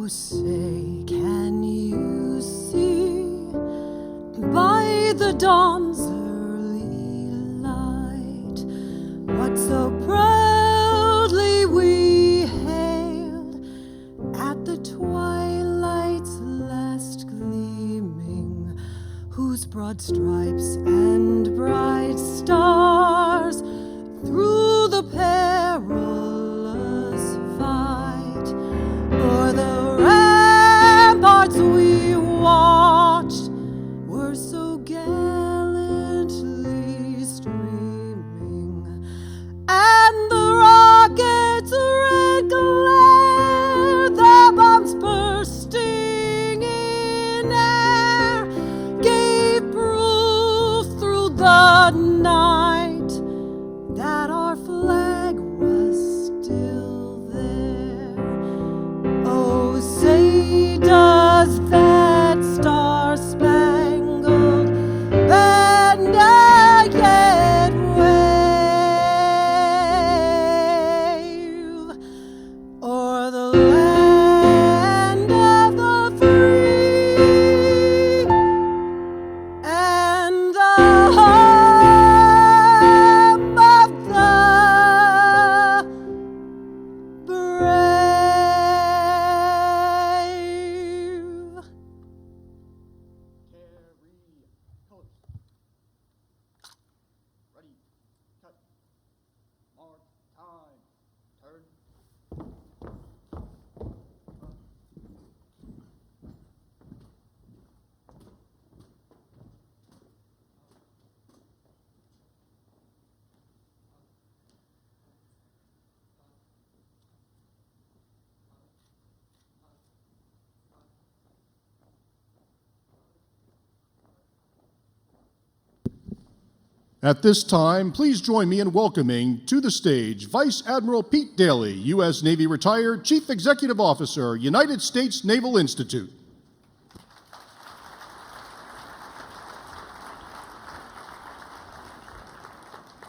Oh, say, can you see by the dawn's early light what so proudly we hailed at the twilight's last gleaming, whose broad stripes and bright stars through the perilous fight o'er the ramparts we watched were so gallantly streaming, and the rockets' red glare, the bombs bursting in air, gave proof through the night that our flag was still there. Oh, say does that star-spangled banner yet wave o'er the land of the free and the home of the brave? Ready, cut, mark, time, turn. At this time, please join me in welcoming to the stage Vice Admiral Pete Daly, U.S. Navy retired, Chief Executive Officer, United States Naval Institute.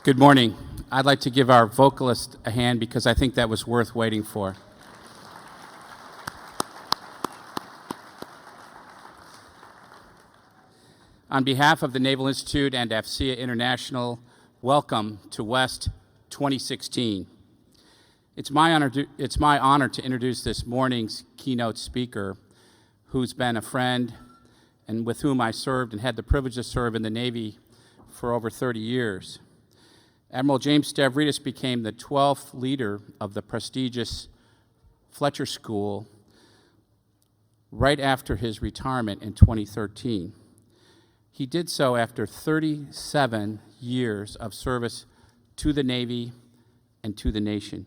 Good morning. I'd like to give our vocalist a hand because I think that was worth waiting for. On behalf of the Naval Institute and AFCEA International, welcome to West 2016. It's my honor to introduce this morning's keynote speaker, who's been a friend and with whom I served and had the privilege to serve in the Navy for over 30 years. Admiral James Stavridis became the 12th leader of the prestigious Fletcher School right after his retirement in 2013. He did so after 37 years of service to the Navy and to the nation.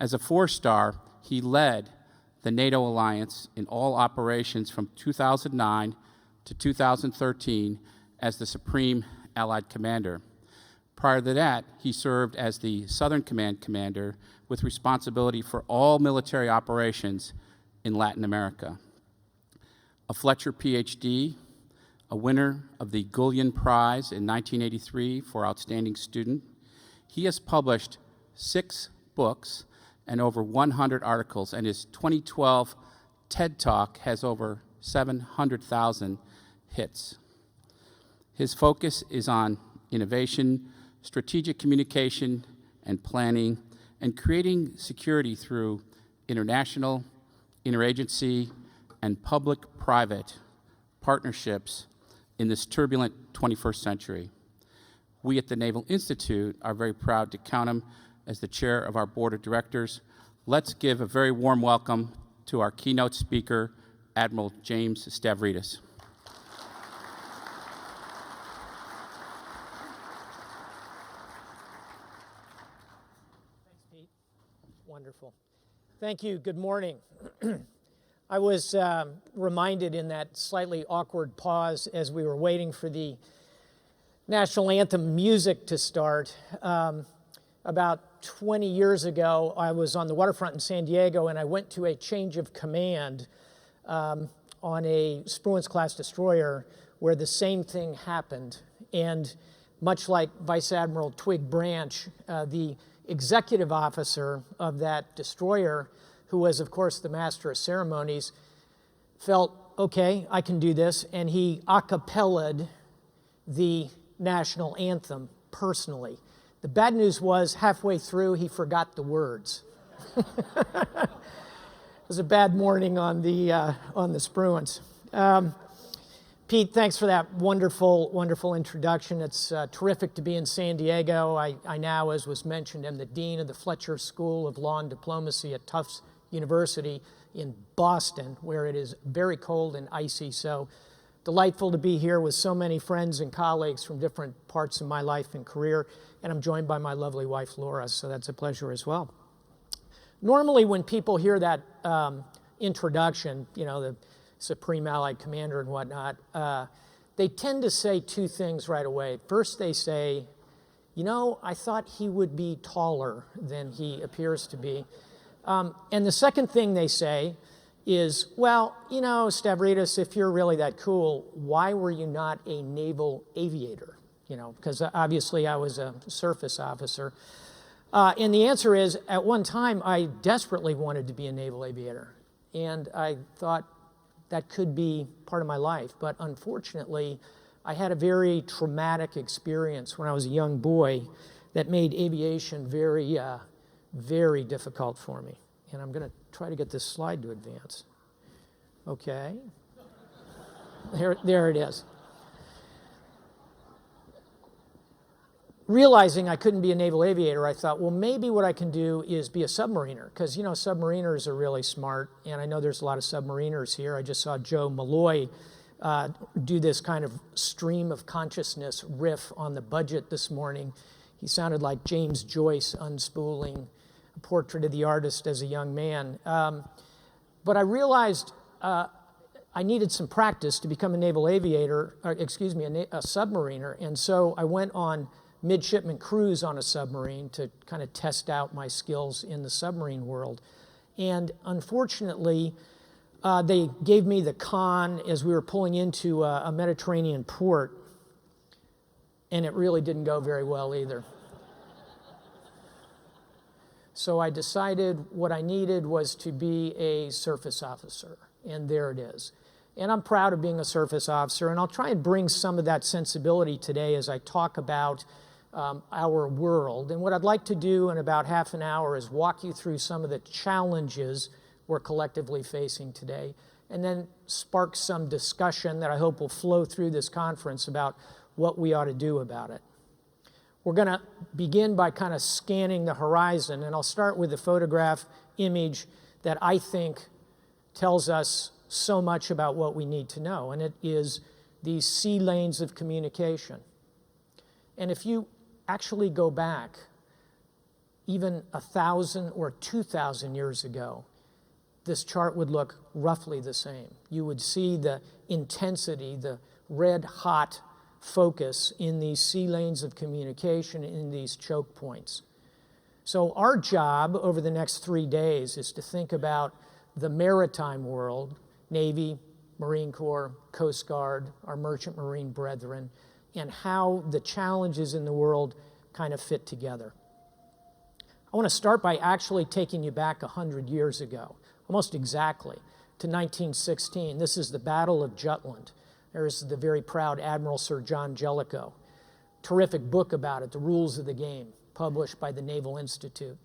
As a four-star, he led the NATO alliance in all operations from 2009 to 2013 as the Supreme Allied Commander. Prior to that, he served as the Southern Command Commander with responsibility for all military operations in Latin America. A Fletcher PhD, a winner of the Gullion Prize in 1983 for Outstanding Student. He has published 6 books and over 100 articles, and his 2012 TED Talk has over 700,000 hits. His focus is on innovation, strategic communication and planning, and creating security through international, interagency, and public-private partnerships in this turbulent 21st century. We at the Naval Institute are very proud to count him as the chair of our board of directors. Let's give a very warm welcome to our keynote speaker, Admiral James Stavridis. Thanks, Pete. Wonderful. Thank you. Good morning. I was reminded in that slightly awkward pause as we were waiting for the national anthem music to start. About 20 years ago, I was on the waterfront in San Diego, and I went to a change of command on a Spruance-class destroyer where the same thing happened. And much like Vice Admiral Twig Branch, the executive officer of that destroyer who was, of course, the master of ceremonies, felt, okay, I can do this, and he a cappellaed the national anthem personally. The bad news was halfway through, he forgot the words. It was a bad morning on the Spruance. Pete, thanks for that wonderful, wonderful introduction. It's terrific to be in San Diego. I now, as was mentioned, am the dean of the Fletcher School of Law and Diplomacy at Tufts University in Boston, where it is very cold and icy. So delightful to be here with so many friends and colleagues from different parts of my life and career. And I'm joined by my lovely wife, Laura, so that's a pleasure as well. Normally, when people hear that introduction, you know, the Supreme Allied Commander and whatnot, they tend to say two things right away. First, they say, you know, I thought he would be taller than he appears to be. And the second thing they say is, well, you know, Stavridis, if you're really that cool, why were you not a naval aviator? You know, because obviously I was a surface officer. And the answer is, at one time, I desperately wanted to be a naval aviator. And I thought that could be part of my life. But unfortunately, I had a very traumatic experience when I was a young boy that made aviation very, very difficult for me. And I'm going to try to get this slide to advance. Okay. There it is. Realizing I couldn't be a naval aviator, I thought, well, maybe what I can do is be a submariner, because, you know, submariners are really smart, and I know there's a lot of submariners here. I just saw Joe Malloy do this kind of stream of consciousness riff on the budget this morning. He sounded like James Joyce unspooling A Portrait of the Artist as a young man. But I realized I needed some practice to become a naval aviator, a submariner, and so I went on midshipman cruise on a submarine to kind of test out my skills in the submarine world. And unfortunately, they gave me the con as we were pulling into a Mediterranean port, and it really didn't go very well either. So I decided what I needed was to be a surface officer, and there it is. And I'm proud of being a surface officer, and I'll try and bring some of that sensibility today as I talk about our world. And what I'd like to do in about half an hour is walk you through some of the challenges we're collectively facing today, and then spark some discussion that I hope will flow through this conference about what we ought to do about it. We're going to begin by kind of scanning the horizon, and I'll start with a photograph image that I think tells us so much about what we need to know, and it is these sea lanes of communication. And if you actually go back even 1,000 or 2,000 years ago, this chart would look roughly the same. You would see the intensity, the red-hot focus in these sea lanes of communication, in these choke points. So our job over the next 3 days is to think about the maritime world, Navy, Marine Corps, Coast Guard, our merchant marine brethren, and how the challenges in the world kind of fit together. I want to start by actually taking you back 100 years ago, almost exactly, to 1916. This is the Battle of Jutland. There's the very proud Admiral Sir John Jellicoe. Terrific book about it, The Rules of the Game, published by the Naval Institute.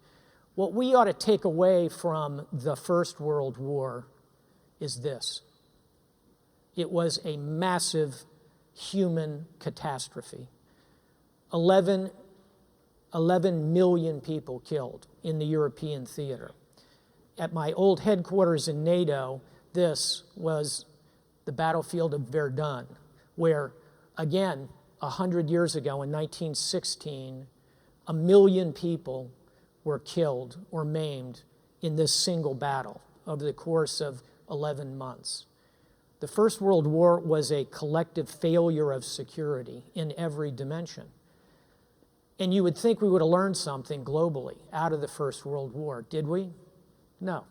What we ought to take away from the First World War is this. It was a massive human catastrophe. 11 million people killed in the European theater. At my old headquarters in NATO, this was the battlefield of Verdun, where, again, 100 years ago in 1916, 1 million people were killed or maimed in this single battle over the course of 11 months. The First World War was a collective failure of security in every dimension. And you would think we would have learned something globally out of the First World War. Did we? No.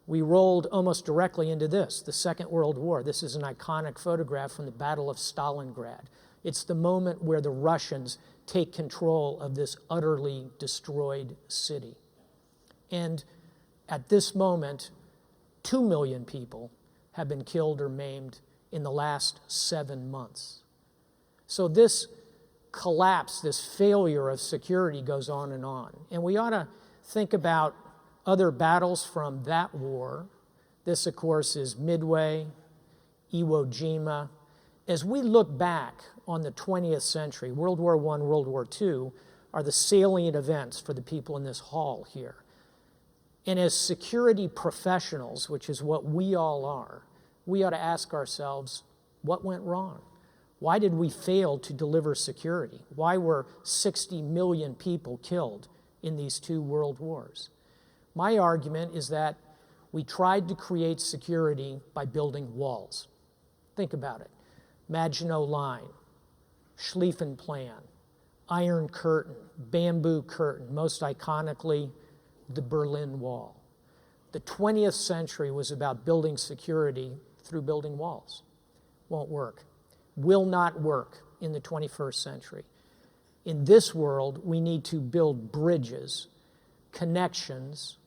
We rolled almost directly into this, the Second World War. This is an iconic photograph from the Battle of Stalingrad. It's the moment where the Russians take control of this utterly destroyed city. And At this moment, 2 million people have been killed or maimed in the last 7 months. So this collapse, this failure of security goes on. And we ought to think about other battles from that war. This, of course, is Midway, Iwo Jima. As we look back on the 20th century, World War I, World War II are the salient events for the people in this hall here. And as security professionals, which is what we all are, we ought to ask ourselves, what went wrong? Why did we fail to deliver security? Why were 60 million people killed in these 2 world wars? My argument is that we tried to create security by building walls. Think about it. Maginot Line, Schlieffen Plan, Iron Curtain, Bamboo Curtain, most iconically, the Berlin Wall. The 20th century was about building security through building walls. Won't work. Will not work in the 21st century. In this world, we need to build bridges, connections,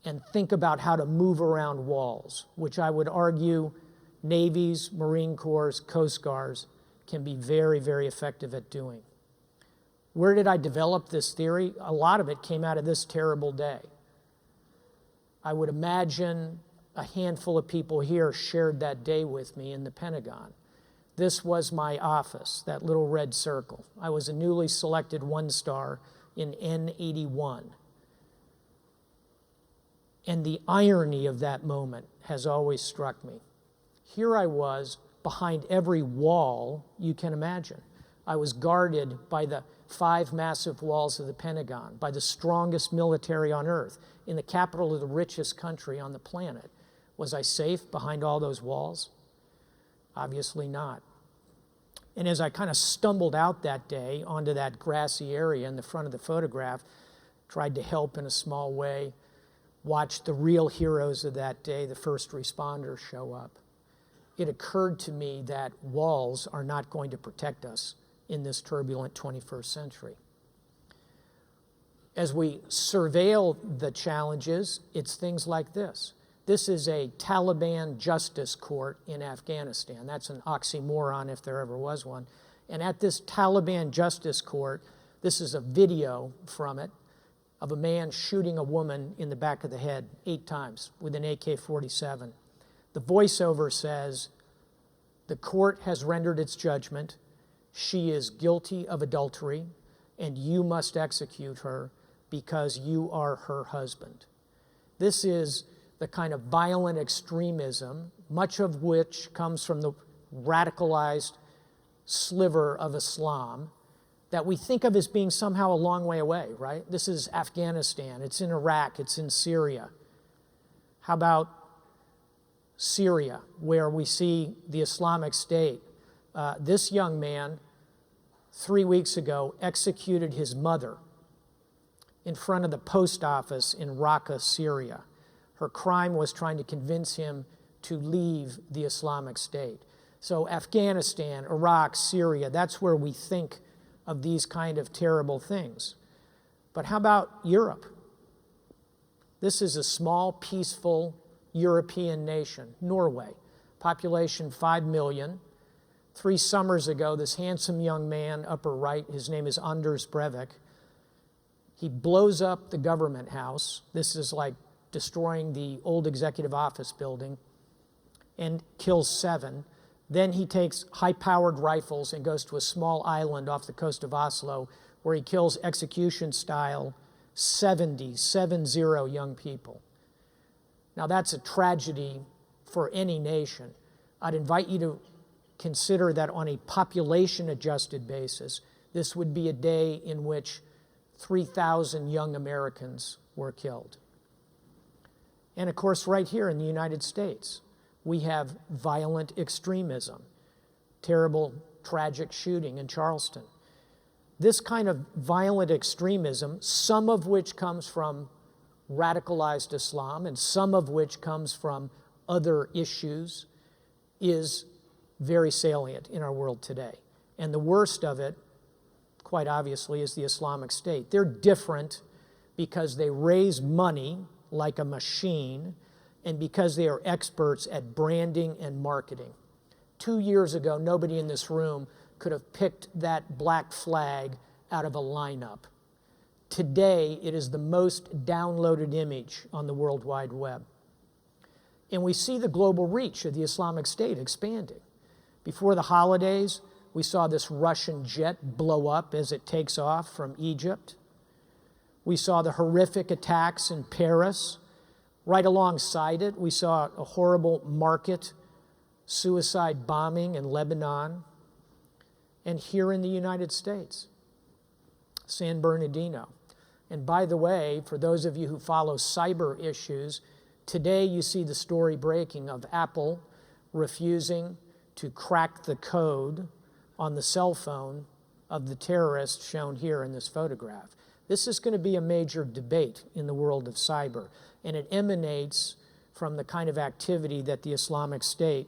and think about how to move around walls, which I would argue navies, Marine Corps, Coast Guards can be very, very effective at doing. Where did I develop this theory? A lot of it came out of this terrible day. I would imagine a handful of people here shared that day with me in the Pentagon. This was my office, that little red circle. I was a newly selected 1-star in N81. And the irony of that moment has always struck me. Here I was behind every wall you can imagine. I was guarded by the 5 massive walls of the Pentagon, by the strongest military on earth, in the capital of the richest country on the planet. Was I safe behind all those walls? Obviously not. And as I kind of stumbled out that day onto that grassy area in the front of the photograph, tried to help in a small way, watched the real heroes of that day, the first responders, show up. It occurred to me that walls are not going to protect us in this turbulent 21st century. As we surveil the challenges, it's things like this. This is a Taliban justice court in Afghanistan. That's an oxymoron if there ever was one. And at this Taliban justice court, this is a video from it of a man shooting a woman in the back of the head 8 times with an AK-47. The voiceover says, "The court has rendered its judgment. She is guilty of adultery, and you must execute her because you are her husband." This is the kind of violent extremism, much of which comes from the radicalized sliver of Islam, that we think of as being somehow a long way away, right? This is Afghanistan, it's in Iraq, it's in Syria. How about Syria, where we see the Islamic State? This young man, 3 weeks ago, executed his mother in front of the post office in Raqqa, Syria. Her crime was trying to convince him to leave the Islamic State. So Afghanistan, Iraq, Syria, that's where we think of these kind of terrible things. But how about Europe? This is a small, peaceful European nation, Norway, population 5 million. 3 summers ago, this handsome young man, upper right, his name is Anders Breivik, he blows up the government house. This is like destroying the old executive office building, and kills 7. Then he takes high-powered rifles and goes to a small island off the coast of Oslo where he kills execution-style 70 young people. Now that's a tragedy for any nation. I'd invite you to consider that on a population-adjusted basis, this would be a day in which 3,000 young Americans were killed. And of course, right here in the United States, we have violent extremism, terrible, tragic shooting in Charleston. This kind of violent extremism, some of which comes from radicalized Islam and some of which comes from other issues, is very salient in our world today. And the worst of it, quite obviously, is the Islamic State. They're different because they raise money like a machine, and because they are experts at branding and marketing. 2 years ago, nobody in this room could have picked that black flag out of a lineup. Today, it is the most downloaded image on the World Wide Web. And we see the global reach of the Islamic State expanding. Before the holidays, we saw this Russian jet blow up as it takes off from Egypt. We saw the horrific attacks in Paris. Right alongside it, we saw a horrible market suicide bombing in Lebanon. And here in the United States, San Bernardino. And by the way, for those of you who follow cyber issues, today you see the story breaking of Apple refusing to crack the code on the cell phone of the terrorist shown here in this photograph. This is going to be a major debate in the world of cyber, and it emanates from the kind of activity that the Islamic State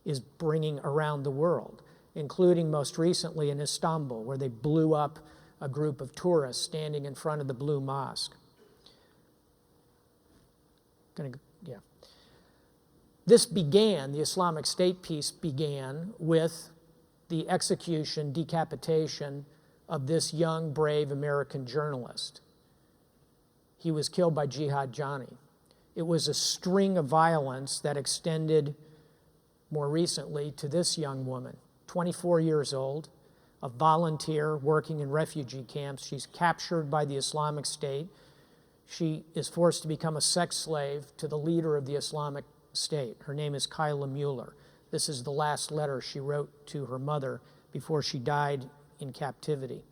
is bringing around the world, including most recently in Istanbul, where they blew up a group of tourists standing in front of the Blue Mosque. This began, the Islamic State piece began with the execution, decapitation of this young, brave American journalist. He was killed by Jihad Johnny. It was a string of violence that extended more recently to this young woman, 24 years old, a volunteer working in refugee camps. She's captured by the Islamic State. She is forced to become a sex slave to the leader of the Islamic State. Her name is Kyla Mueller. This is the last letter she wrote to her mother before she died in captivity.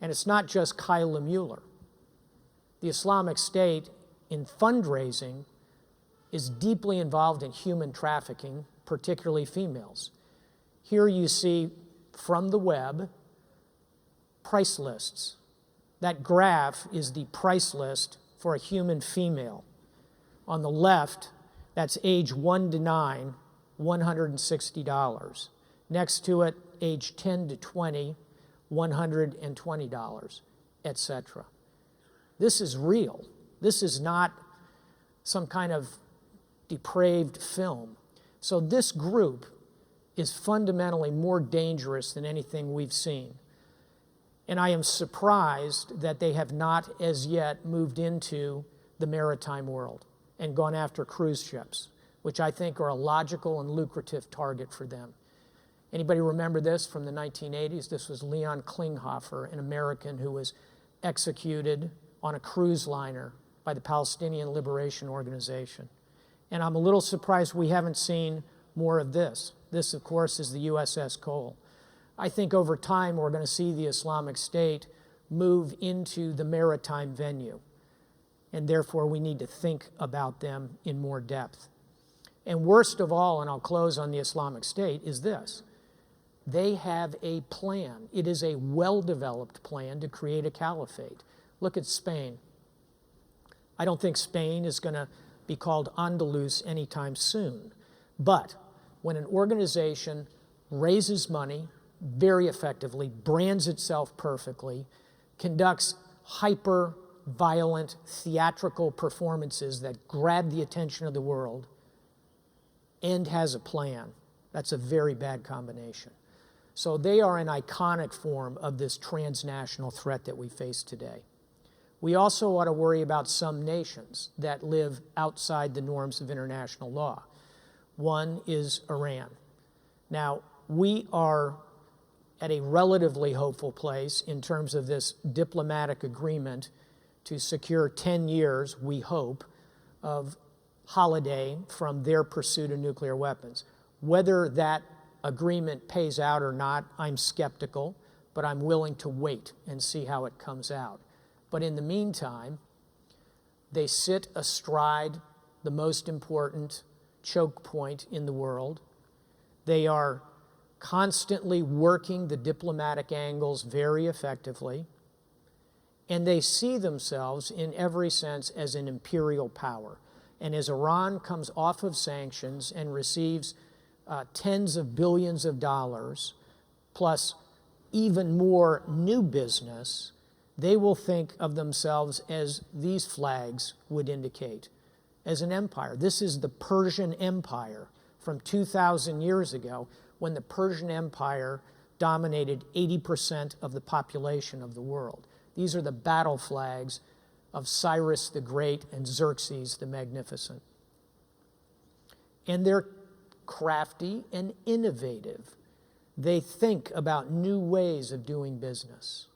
And it's not just Kyla Mueller. The Islamic State, in fundraising, is deeply involved in human trafficking, particularly females. Here you see from the web price lists. That graph is the price list for a human female. On the left, that's age 1 to 9, $160. Next to it, age 10 to 20, $120, etc. This is real. This is not some kind of depraved film. So this group is fundamentally more dangerous than anything we've seen. And I am surprised that they have not as yet moved into the maritime world and gone after cruise ships, which I think are a logical and lucrative target for them. Anybody remember this from the 1980s? This was Leon Klinghoffer, an American who was executed on a cruise liner by the Palestinian Liberation Organization. And I'm a little surprised we haven't seen more of this. This, of course, is the USS Cole. I think over time we're going to see the Islamic State move into the maritime venue, and therefore we need to think about them in more depth. And worst of all, and I'll close on the Islamic State, is this. They have a plan. It is a well-developed plan to create a caliphate. Look at Spain. I don't think Spain is going to be called Andalus anytime soon. But when an organization raises money very effectively, brands itself perfectly, conducts hyper-violent theatrical performances that grab the attention of the world, and has a plan, that's a very bad combination. So they are an iconic form of this transnational threat that we face today. We also ought to worry about some nations that live outside the norms of international law. One is Iran. Now, we are at a relatively hopeful place in terms of this diplomatic agreement to secure 10 years, we hope, of holiday from their pursuit of nuclear weapons. Whether that agreement pays out or not, I'm skeptical, but I'm willing to wait and see how it comes out. But in the meantime, they sit astride the most important choke point in the world. They are constantly working the diplomatic angles very effectively, and they see themselves in every sense as an imperial power. And as Iran comes off of sanctions and receives tens of billions of dollars, plus even more new business, they will think of themselves as these flags would indicate, as an empire. This is the Persian Empire from 2,000 years ago, when the Persian Empire dominated 80% of the population of the world. These are the battle flags of Cyrus the Great and Xerxes the Magnificent. And they're crafty and innovative. They think about new ways of doing business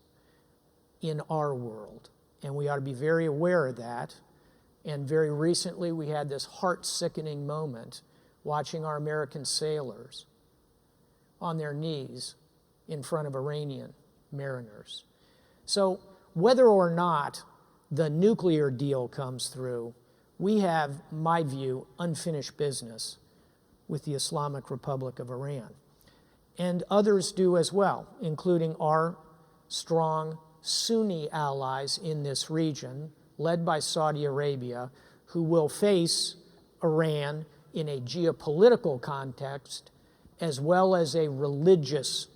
in our world, and we ought to be very aware of that. And very recently, we had this heart-sickening moment watching our American sailors on their knees in front of Iranian mariners. So whether or not the nuclear deal comes through, we have, my view, unfinished business with the Islamic Republic of Iran. And others do as well, including our strong Sunni allies in this region, led by Saudi Arabia, who will face Iran in a geopolitical context as well as a religious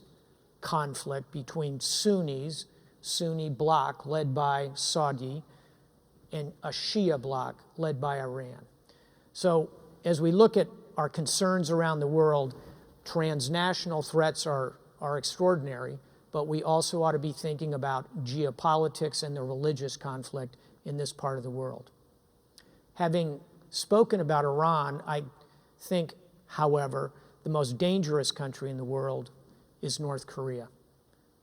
conflict between Sunnis, Sunni bloc led by Saudi, and a Shia bloc led by Iran. So as we look at our concerns around the world, transnational threats are extraordinary, but we also ought to be thinking about geopolitics and the religious conflict in this part of the world. Having spoken about Iran, I think, however, the most dangerous country in the world is North Korea.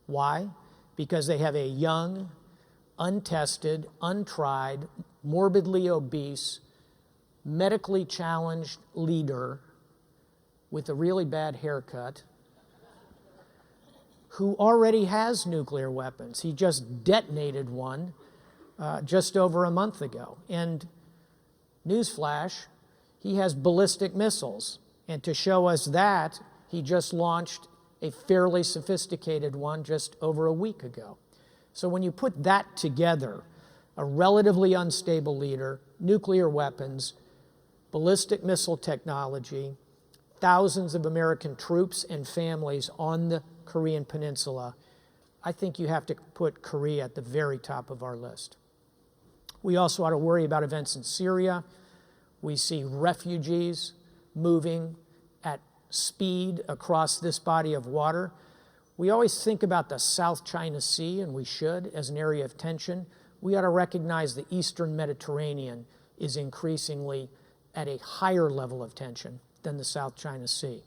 Why? Because they have a young, untested, untried, morbidly obese, medically challenged leader with a really bad haircut who already has nuclear weapons. He just detonated one just over a month ago. And newsflash, he has ballistic missiles. And to show us that, he just launched a fairly sophisticated one just over a week ago. So when you put that together, a relatively unstable leader, nuclear weapons, ballistic missile technology, thousands of American troops and families on the Korean Peninsula, I think you have to put Korea at the very top of our list. We also ought to worry about events in Syria. We see refugees moving at speed across this body of water. We always think about the South China Sea, and we should, as an area of tension. We ought to recognize the Eastern Mediterranean is increasingly at a higher level of tension than the South China Sea.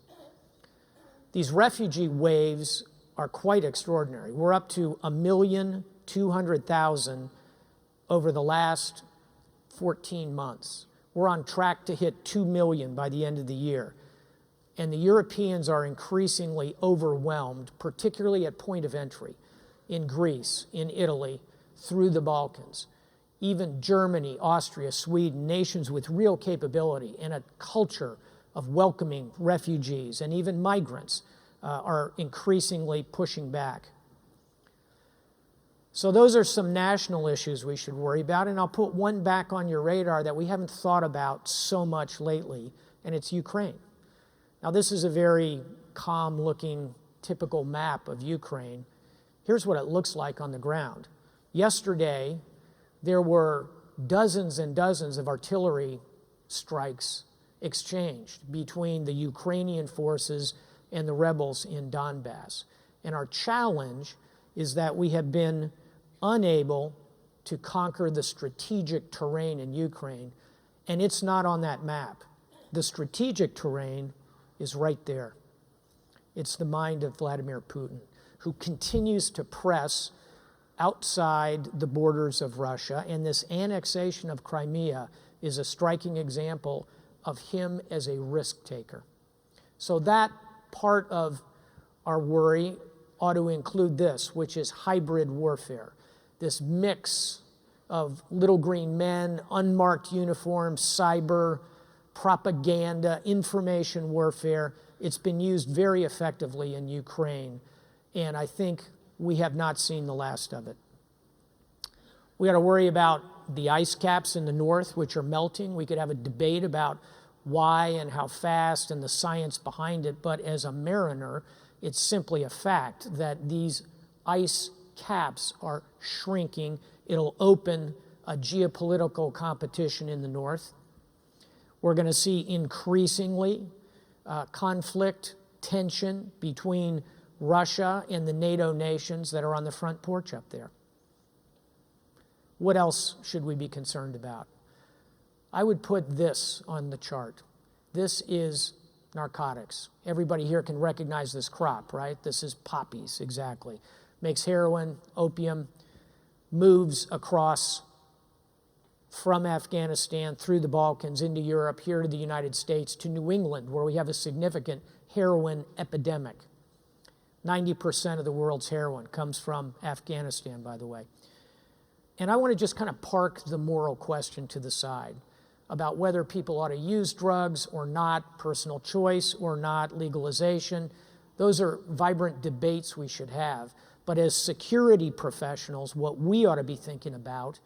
These refugee waves are quite extraordinary. We're up to 1,200,000 over the last 14 months. We're on track to hit 2 million by the end of the year. And the Europeans are increasingly overwhelmed, particularly at point of entry, in Greece, in Italy, through the Balkans. Even Germany, Austria, Sweden, nations with real capability and a culture of welcoming refugees and even migrants are increasingly pushing back. So those are some national issues we should worry about, and I'll put one back on your radar that we haven't thought about so much lately, and it's Ukraine. Now this is a very calm-looking, typical map of Ukraine. Here's what it looks like on the ground. Yesterday, there were dozens and dozens of artillery strikes exchanged between the Ukrainian forces and the rebels in Donbass. And our challenge is that we have been unable to conquer the strategic terrain in Ukraine, and it's not on that map. The strategic terrain is right there. It's the mind of Vladimir Putin, who continues to press outside the borders of Russia, and this annexation of Crimea is a striking example of him as a risk taker. So that part of our worry ought to include this, which is hybrid warfare, this mix of little green men, unmarked uniforms, cyber, propaganda, information warfare. It's been used very effectively in Ukraine, and I think we have not seen the last of it. We ought to worry about the ice caps in the north, which are melting. We could have a debate about why and how fast and the science behind it, but as a mariner, it's simply a fact that these ice caps are shrinking. It'll open a geopolitical competition in the north. We're going to see increasingly conflict, tension between Russia and the NATO nations that are on the front porch up there. What else should we be concerned about? I would put this on the chart. This is narcotics. Everybody here can recognize this crop, right? This is poppies, exactly. Makes heroin, opium, moves across from Afghanistan through the Balkans into Europe, here to the United States, to New England, where we have a significant heroin epidemic. 90% of the world's heroin comes from Afghanistan, by the way. And I want to just kind of park the moral question to the side about whether people ought to use drugs or not, personal choice or not, legalization. Those are vibrant debates we should have. But as security professionals, what we ought to be thinking about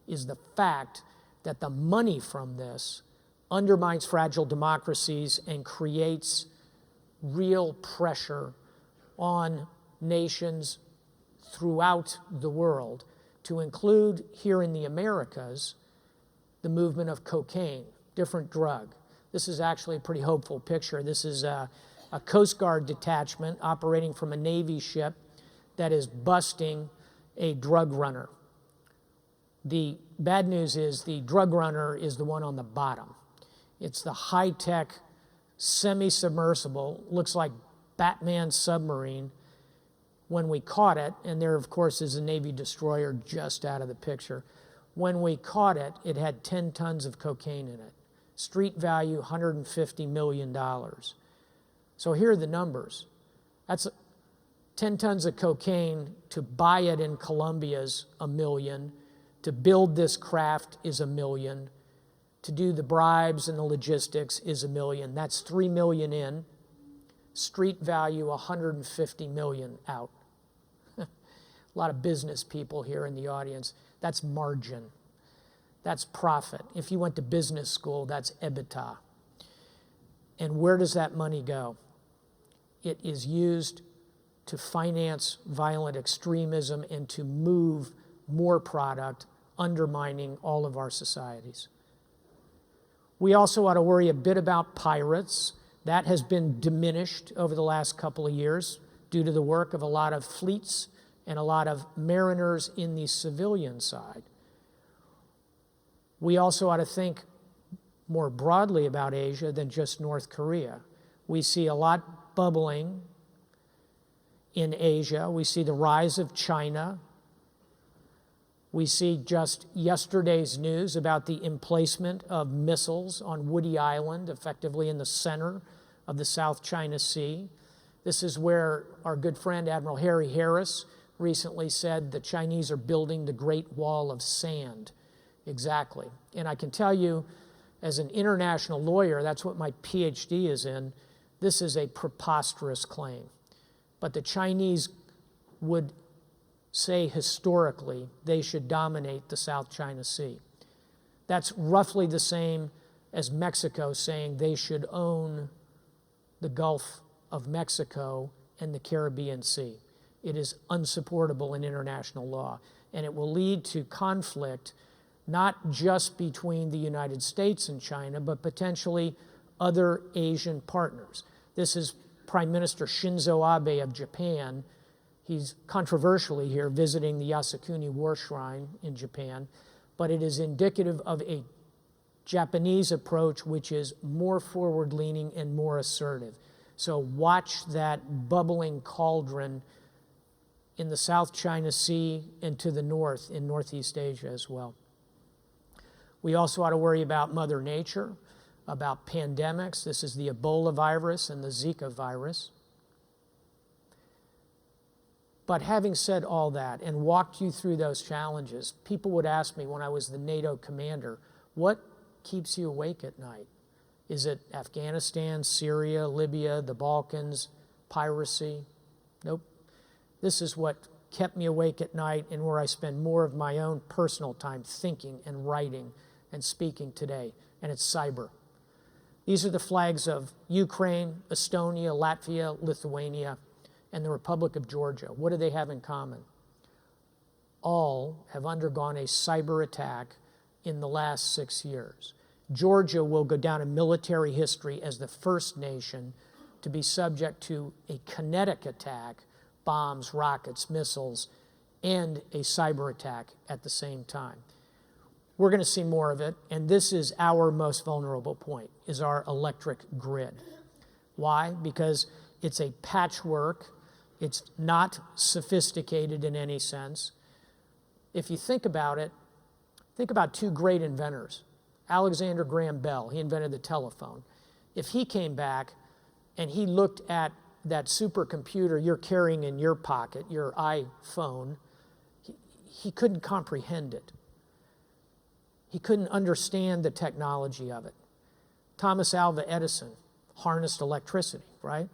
is the fact that the money from this undermines fragile democracies and creates real pressure on nations throughout the world, to include here in the Americas the movement of cocaine, different drug. This is actually a pretty hopeful picture. This is a Coast Guard detachment operating from a Navy ship that is busting a drug runner. The bad news is the drug runner is the one on the bottom. It's the high-tech, semi-submersible, looks like Batman's submarine. When we caught it, and there, of course, is a Navy destroyer just out of the picture. When we caught it, it had 10 tons of cocaine in it. Street value, $150 million. So here are the numbers. That's 10 tons of cocaine. To buy it in Colombia is $1 million. To build this craft is $1 million. To do the bribes and the logistics is $1 million. That's $3 million in. Street value, $150 million out. A lot of business people here in the audience. That's margin. That's profit. If you went to business school, that's EBITDA. And where does that money go? It is used to finance violent extremism and to move more product, undermining all of our societies. We also ought to worry a bit about pirates. That has been diminished over the last couple of years due to the work of a lot of fleets and a lot of mariners in the civilian side. We also ought to think more broadly about Asia than just North Korea. We see a lot bubbling in Asia. We see the rise of China. We see just yesterday's news about the emplacement of missiles on Woody Island, effectively in the center of the South China Sea. This is where our good friend Admiral Harry Harris recently said the Chinese are building the Great Wall of Sand. Exactly. And I can tell you, as an international lawyer, that's what my PhD is in, this is a preposterous claim. But the Chinese would say historically they should dominate the South China Sea. That's roughly the same as Mexico saying they should own the Gulf of Mexico and the Caribbean Sea. It is unsupportable in international law, and it will lead to conflict not just between the United States and China, but potentially other Asian partners. This is Prime Minister Shinzo Abe of Japan. He's controversially here visiting the Yasukuni War Shrine in Japan, but it is indicative of a Japanese approach which is more forward-leaning and more assertive. So watch that bubbling cauldron in the South China Sea and to the north in Northeast Asia as well. We also ought to worry about Mother Nature, about pandemics. This is the Ebola virus and the Zika virus. But having said all that and walked you through those challenges, people would ask me when I was the NATO commander, what keeps you awake at night? Is it Afghanistan, Syria, Libya, the Balkans, piracy? Nope. This is what kept me awake at night and where I spend more of my own personal time thinking and writing and speaking today, and it's cyber. These are the flags of Ukraine, Estonia, Latvia, Lithuania, and the Republic of Georgia. What do they have in common? all have undergone a cyber attack in the last 6 years. Georgia will go down in military history as the first nation to be subject to a kinetic attack, bombs, rockets, missiles, and a cyber attack at the same time. We're going to see more of it, and this is our most vulnerable point, is our electric grid. Why? Because it's a patchwork. It's not sophisticated in any sense. If you think about it, think about two great inventors. Alexander Graham Bell, he invented the telephone. If he came back and he looked at that supercomputer you're carrying in your pocket, your iPhone, he couldn't comprehend it. He couldn't understand the technology of it. Thomas Alva Edison harnessed electricity, right?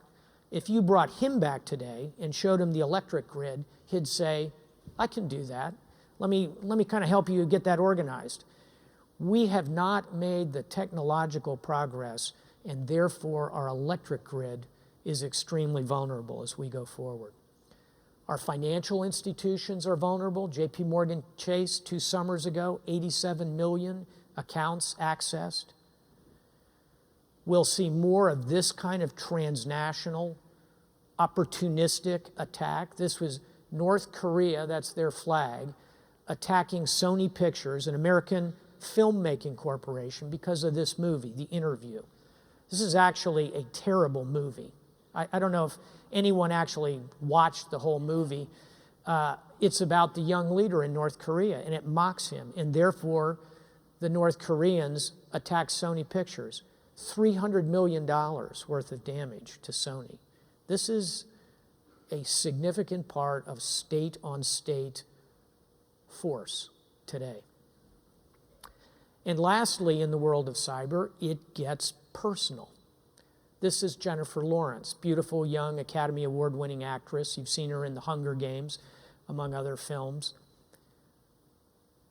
If you brought him back today and showed him the electric grid, he'd say, I can do that. Let me kind of help you get that organized. We have not made the technological progress, and therefore our electric grid is extremely vulnerable as we go forward. Our financial institutions are vulnerable. JP Morgan Chase, 2 summers ago, 87 million accounts accessed. We'll see more of this kind of transnational, opportunistic attack. This was North Korea, that's their flag, attacking Sony Pictures, an American filmmaking corporation, because of this movie, The Interview. This is actually a terrible movie. I don't know if anyone actually watched the whole movie. It's about the young leader in North Korea, and it mocks him, and therefore the North Koreans attack Sony Pictures. $300 million worth of damage to Sony. This is a significant part of state-on-state force today. And lastly, in the world of cyber, it gets personal. This is Jennifer Lawrence, beautiful young Academy Award-winning actress. You've seen her in The Hunger Games, among other films.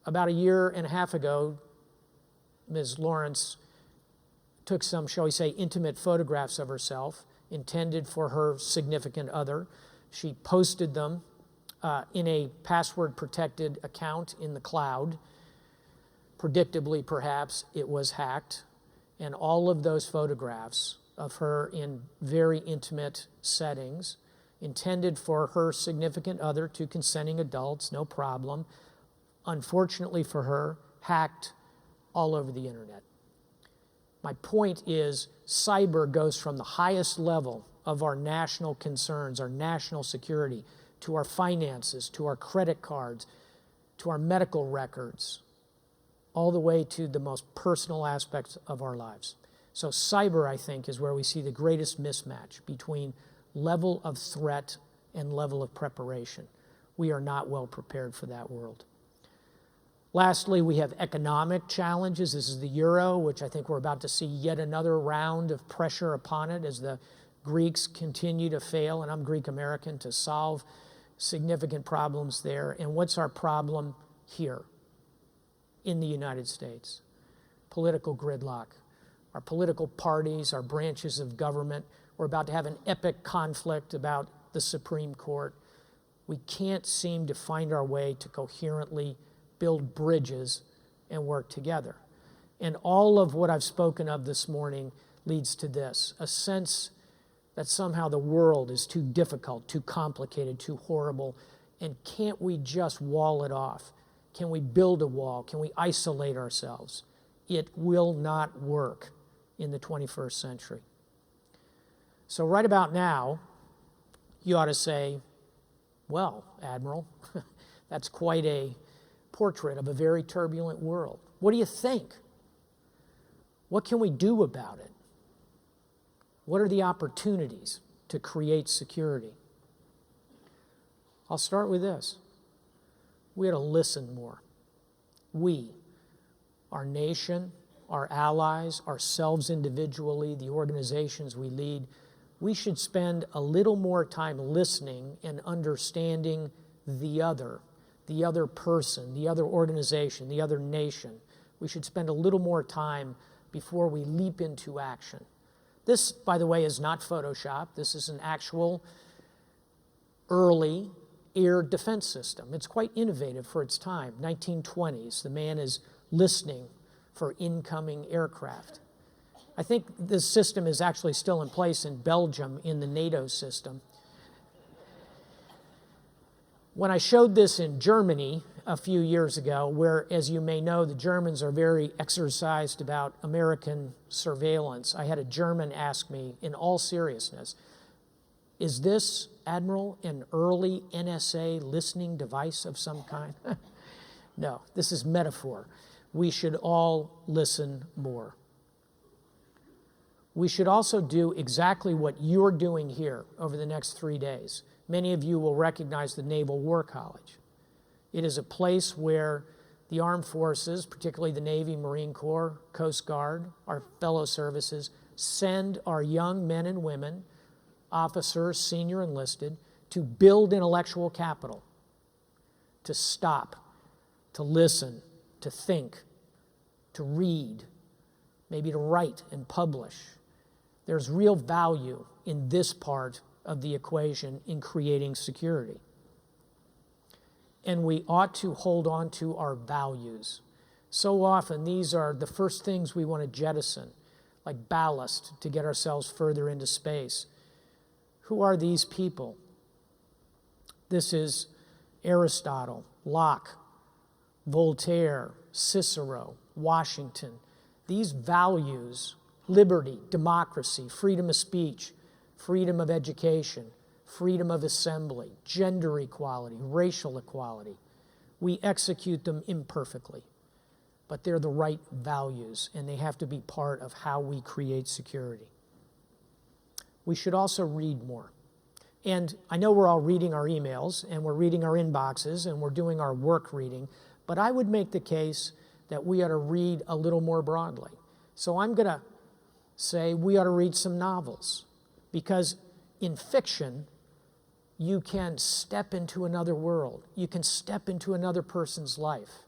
About a year and a half ago, Ms. Lawrence took some, shall we say, intimate photographs of herself intended for her significant other. She posted them in a password-protected account in the cloud. Predictably, perhaps, it was hacked, and all of those photographs of her in very intimate settings, intended for her significant other, 2 consenting adults, no problem, unfortunately for her, hacked all over the internet. My point is, cyber goes from the highest level of our national concerns, our national security, to our finances, to our credit cards, to our medical records, all the way to the most personal aspects of our lives. So cyber, I think, is where we see the greatest mismatch between level of threat and level of preparation. We are not well prepared for that world. Lastly, we have economic challenges. This is the euro, which I think we're about to see yet another round of pressure upon it as the Greeks continue to fail, and I'm Greek American, to solve significant problems there. And what's our problem here in the United States? Political gridlock. Our political parties, our branches of government, we're about to have an epic conflict about the Supreme Court. We can't seem to find our way to coherently build bridges and work together. And all of what I've spoken of this morning leads to this, a sense that somehow the world is too difficult, too complicated, too horrible, and can't we just wall it off? Can we build a wall? Can we isolate ourselves? It will not work in the 21st century. So right about now, you ought to say, well, Admiral, that's quite a portrait of a very turbulent world. What do you think? What can we do about it? What are the opportunities to create security? I'll start with this. We ought to listen more. We, our nation, our allies, ourselves individually, the organizations we lead, we should spend a little more time listening and understanding the other person, the other organization, the other nation. We should spend a little more time before we leap into action. This, by the way, is not Photoshop. This is an actual early air defense system. It's quite innovative for its time. 1920s, the man is listening for incoming aircraft. I think this system is actually still in place in Belgium in the NATO system. When I showed this in Germany a few years ago, where, as you may know, the Germans are very exercised about American surveillance, I had a German ask me in all seriousness, is this, Admiral, an early NSA listening device of some kind? No, this is metaphor. We should all listen more. We should also do exactly what you're doing here over the next 3 days. Many of you will recognize the Naval War College. It is a place where the armed forces, particularly the Navy, Marine Corps, Coast Guard, our fellow services, send our young men and women, officers, senior enlisted, to build intellectual capital, to stop, to listen, to think, to read, maybe to write and publish. There's real value in this part of the equation in creating security. And we ought to hold on to our values. So often, these are the first things we want to jettison, like ballast to get ourselves further into space. Who are these people? This is Aristotle, Locke, Voltaire, Cicero, Washington. These values, liberty, democracy, freedom of speech, freedom of education, freedom of assembly, gender equality, racial equality, we execute them imperfectly, but they're the right values, and they have to be part of how we create security. We should also read more. And I know we're all reading our emails, and we're reading our inboxes, and we're doing our work reading, but I would make the case that we ought to read a little more broadly. So I'm going to say we ought to read some novels, because in fiction, you can step into another world. You can step into another person's life.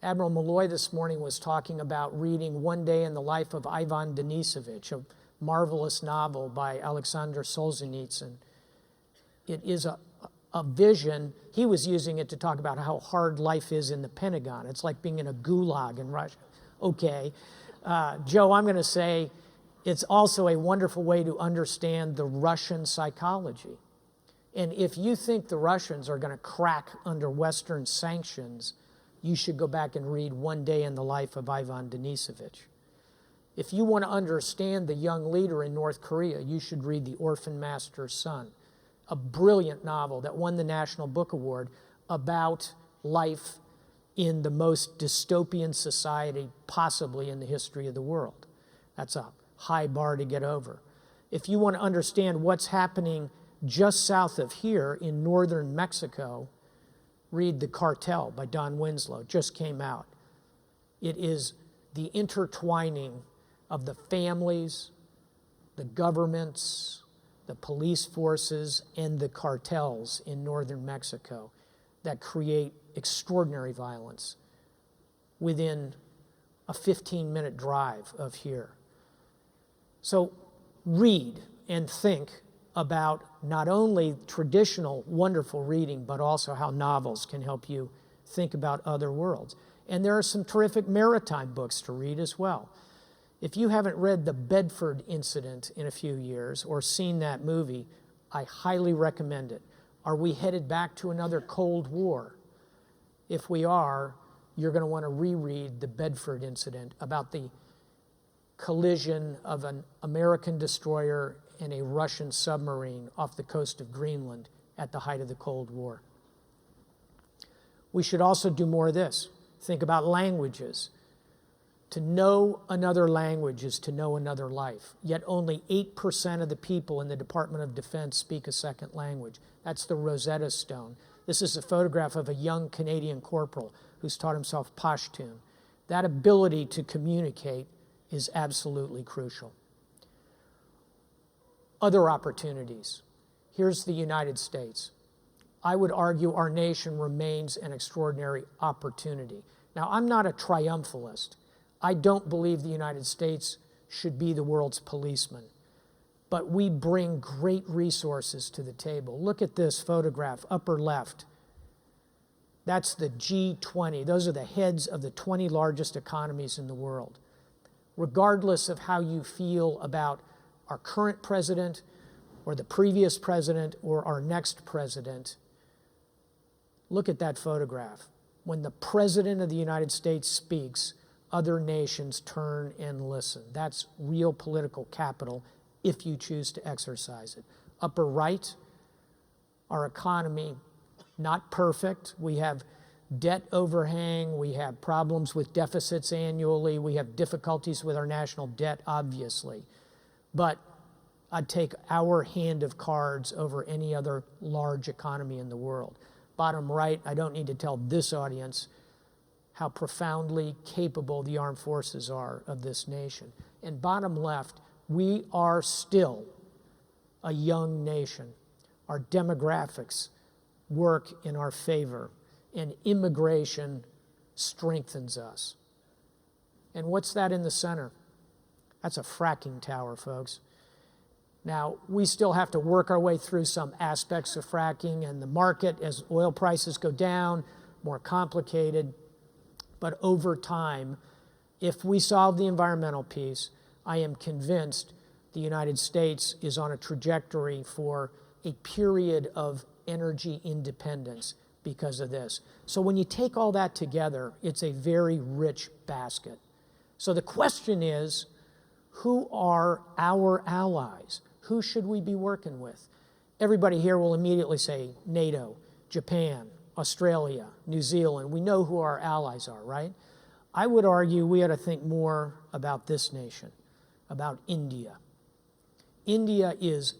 Admiral Malloy this morning was talking about reading One Day in the Life of Ivan Denisovich, a marvelous novel by Alexander Solzhenitsyn. It is a vision. He was using it to talk about how hard life is in the Pentagon. It's like being in a gulag in Russia. Okay. Joe, I'm going to say it's also a wonderful way to understand the Russian psychology. And if you think the Russians are going to crack under Western sanctions, you should go back and read One Day in the Life of Ivan Denisovich. If you want to understand the young leader in North Korea, you should read The Orphan Master's Son, a brilliant novel that won the National Book Award about life in the most dystopian society possibly in the history of the world. That's a high bar to get over. If you want to understand what's happening just south of here in northern Mexico, read The Cartel by Don Winslow. It just came out. It is the intertwining of the families, the governments, the police forces, and the cartels in northern Mexico that create extraordinary violence within a 15-minute drive of here. So read and think about not only traditional wonderful reading, but also how novels can help you think about other worlds. And there are some terrific maritime books to read as well. If you haven't read The Bedford Incident in a few years or seen that movie, I highly recommend it. Are we headed back to another Cold War? If we are, you're going to want to reread The Bedford Incident about the collision of an American destroyer and a Russian submarine off the coast of Greenland at the height of the Cold War. We should also do more of this. Think about languages. To know another language is to know another life. Yet only 8% of the people in the Department of Defense speak a second language. That's the Rosetta Stone. This is a photograph of a young Canadian corporal who's taught himself Pashtun. That ability to communicate is absolutely crucial. Other opportunities. Here's the United States. I would argue our nation remains an extraordinary opportunity. Now, I'm not a triumphalist. I don't believe the United States should be the world's policeman. but we bring great resources to the table. Look at this photograph, upper left. That's the G20. Those are the heads of the 20 largest economies in the world. Regardless of how you feel about our current president or the previous president or our next president, look at that photograph. When the President of the United States speaks, other nations turn and listen. That's real political capital if you choose to exercise it. Upper right, our economy, not perfect. We have debt overhang. We have problems with deficits annually. We have difficulties with our national debt, obviously. But I'd take our hand of cards over any other large economy in the world. Bottom right, I don't need to tell this audience how profoundly capable the armed forces are of this nation. And bottom left, we are still a young nation. Our demographics work in our favor, and immigration strengthens us. And what's that in the center? That's a fracking tower, folks. Now, we still have to work our way through some aspects of fracking, and the market, as oil prices go down, more complicated. But over time, if we solve the environmental piece, I am convinced the United States is on a trajectory for a period of energy independence because of this. So when you take all that together, it's a very rich basket. So the question is, who are our allies? Who should we be working with? Everybody here will immediately say NATO, Japan, Australia, New Zealand. We know who our allies are, right? I would argue we ought to think more about this nation, about India. India is,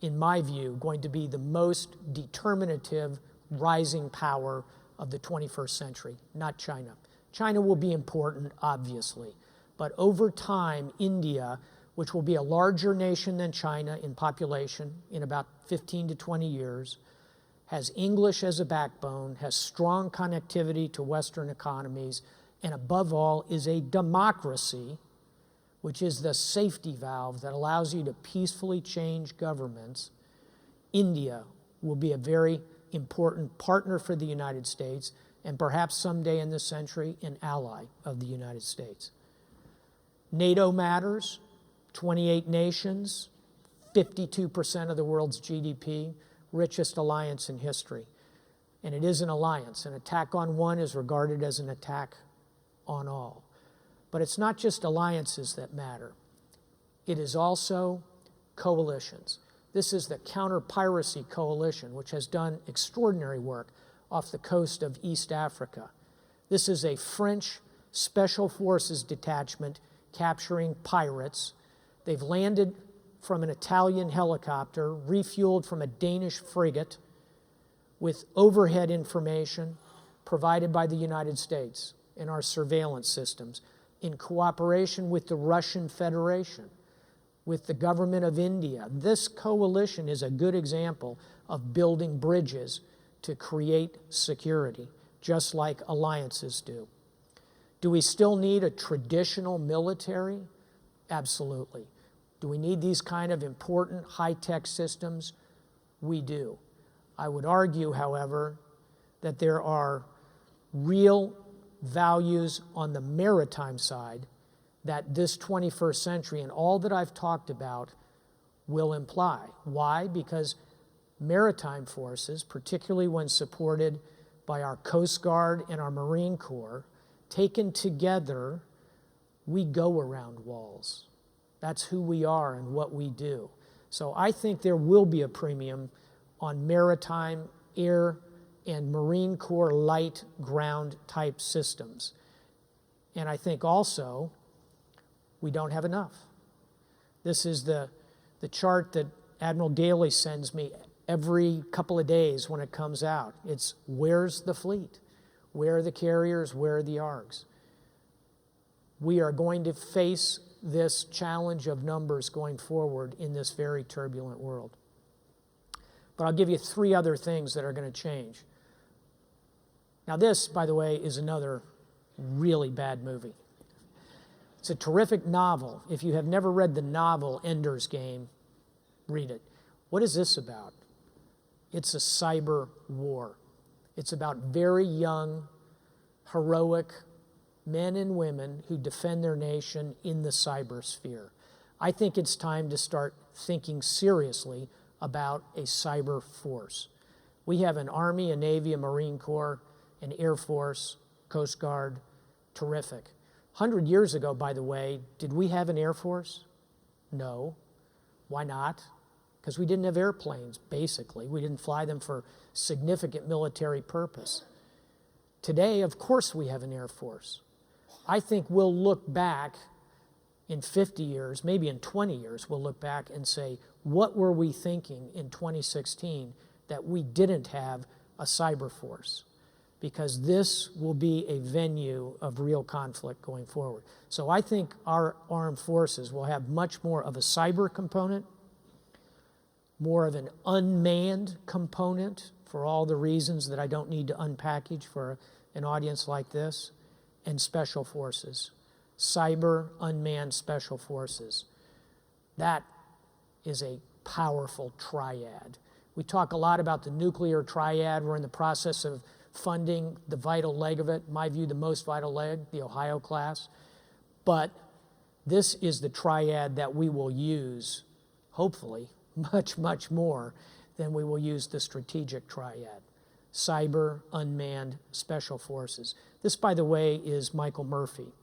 in my view, going to be the most determinative rising power of the 21st century, not China. China will be important, obviously, but over time, India, which will be a larger nation than China in population in about 15 to 20 years, has English as a backbone, has strong connectivity to Western economies, and above all is a democracy, which is the safety valve that allows you to peacefully change governments. India will be a very important partner for the United States, and perhaps someday in this century, an ally of the United States. NATO matters, 28 nations, 52% of the world's GDP, richest alliance in history. And it is an alliance. An attack on one is regarded as an attack on all. But it's not just alliances that matter. It is also coalitions. This is the Counter-Piracy Coalition, which has done extraordinary work off the coast of East Africa. This is a French Special Forces detachment capturing pirates. They've landed from an Italian helicopter, refueled from a Danish frigate, with overhead information provided by the United States in our surveillance systems, in cooperation with the Russian Federation, with the government of India. This coalition is a good example of building bridges to create security, just like alliances do. Do we still need a traditional military? Absolutely. Do we need these kind of important high-tech systems? We do. I would argue, however, that there are real values on the maritime side that this 21st century and all that I've talked about will imply. Why? Because maritime forces, particularly when supported by our Coast Guard and our Marine Corps, taken together, we go around walls. That's who we are and what we do. So I think there will be a premium on maritime, air, and Marine Corps light ground type systems. And I think also we don't have enough. This is the chart that Admiral Daly sends me every couple of days when it comes out. It's where's the fleet? Where are the carriers? Where are the ARGs? We are going to face this challenge of numbers going forward in this very turbulent world. But I'll give you three other things that are going to change. Now this, by the way, is another really bad movie. It's a terrific novel. If you have never read the novel Ender's Game, read it. What is this about? It's a cyber war. It's about very young, heroic men and women who defend their nation in the cybersphere. I think it's time to start thinking seriously about a cyber force. We have an Army, a Navy, a Marine Corps, an Air Force, Coast Guard, terrific. 100 years ago, by the way, did we have an Air Force? No. Why not? Because we didn't have airplanes, basically. We didn't fly them for significant military purpose. Today, of course, we have an Air Force. I think we'll look back in 50 years, maybe in 20 years, we'll look back and say, what were we thinking in 2016 that we didn't have a cyber force? Because this will be a venue of real conflict going forward. So I think our armed forces will have much more of a cyber component, more of an unmanned component for all the reasons that I don't need to unpackage for an audience like this, and special forces. Cyber, unmanned special forces. That is a powerful triad. We talk a lot about the nuclear triad. We're in the process of funding the vital leg of it, in my view, the most vital leg, the Ohio class. But this is the triad that we will use, hopefully, much, much more than we will use the strategic triad. Cyber, unmanned, special forces. This, by the way, is Michael Murphy,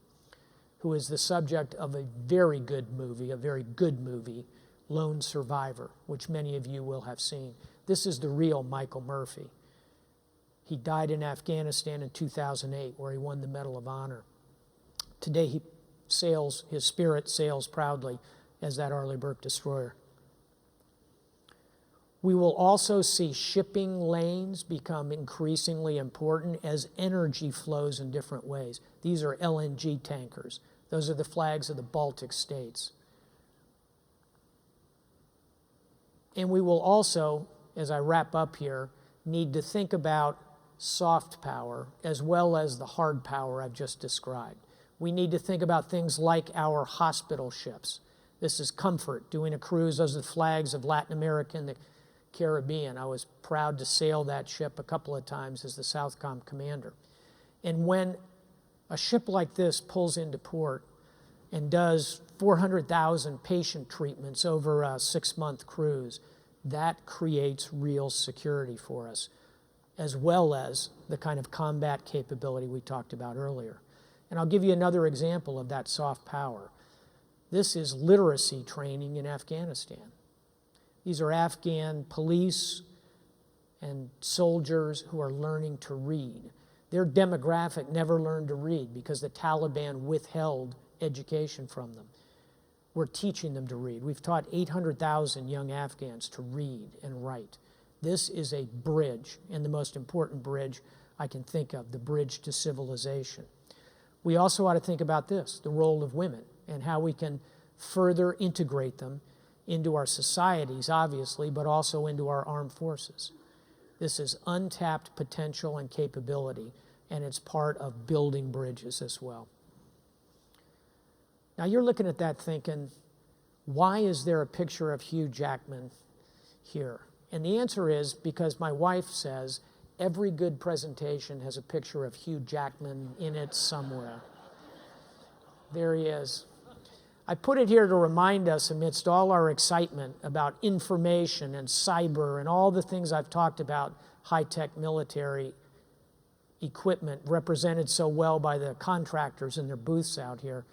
who is the subject of a very good movie, Lone Survivor, which many of you will have seen. This is the real Michael Murphy. He died in Afghanistan in 2008, where he won the Medal of Honor. Today, his spirit sails proudly as that Arleigh Burke destroyer. We will also see shipping lanes become increasingly important as energy flows in different ways. These are LNG tankers. Those are the flags of the Baltic states. And we will also, as I wrap up here, need to think about soft power as well as the hard power I've just described. We need to think about things like our hospital ships. This is Comfort doing a cruise. Those are the flags of Latin America and the Caribbean. I was proud to sail that ship a couple of times as the Southcom commander. And when a ship like this pulls into port and does 400,000 patient treatments over a 6-month cruise, that creates real security for us, as well as the kind of combat capability we talked about earlier. And I'll give you another example of that soft power. This is literacy training in Afghanistan. These are Afghan police and soldiers who are learning to read. Their demographic never learned to read because the Taliban withheld education from them. We're teaching them to read. We've taught 800,000 young Afghans to read and write. This is a bridge, and the most important bridge I can think of, the bridge to civilization. We also ought to think about this, the role of women, and how we can further integrate them into our societies, obviously, but also into our armed forces. This is untapped potential and capability, and it's part of building bridges as well. Now you're looking at that thinking, why is there a picture of Hugh Jackman here? And the answer is because my wife says every good presentation has a picture of Hugh Jackman in it somewhere. There he is. I put it here to remind us, amidst all our excitement about information and cyber and all the things I've talked about, high-tech military equipment represented so well by the contractors in their booths out here,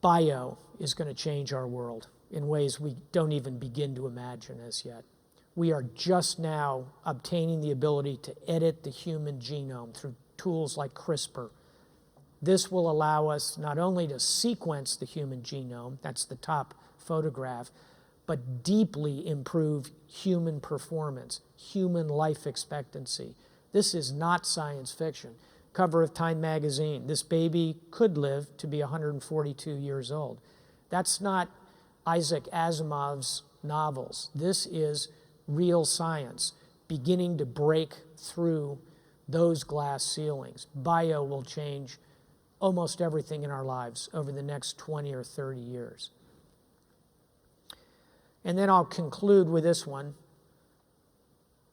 bio is going to change our world in ways we don't even begin to imagine as yet. We are just now obtaining the ability to edit the human genome through tools like CRISPR. This will allow us not only to sequence the human genome, that's the top photograph, but deeply improve human performance, human life expectancy. This is not science fiction. Cover of Time magazine, this baby could live to be 142 years old. That's not Isaac Asimov's novels. This is real science beginning to break through those glass ceilings. Bio will change almost everything in our lives over the next 20 or 30 years. And then I'll conclude with this one.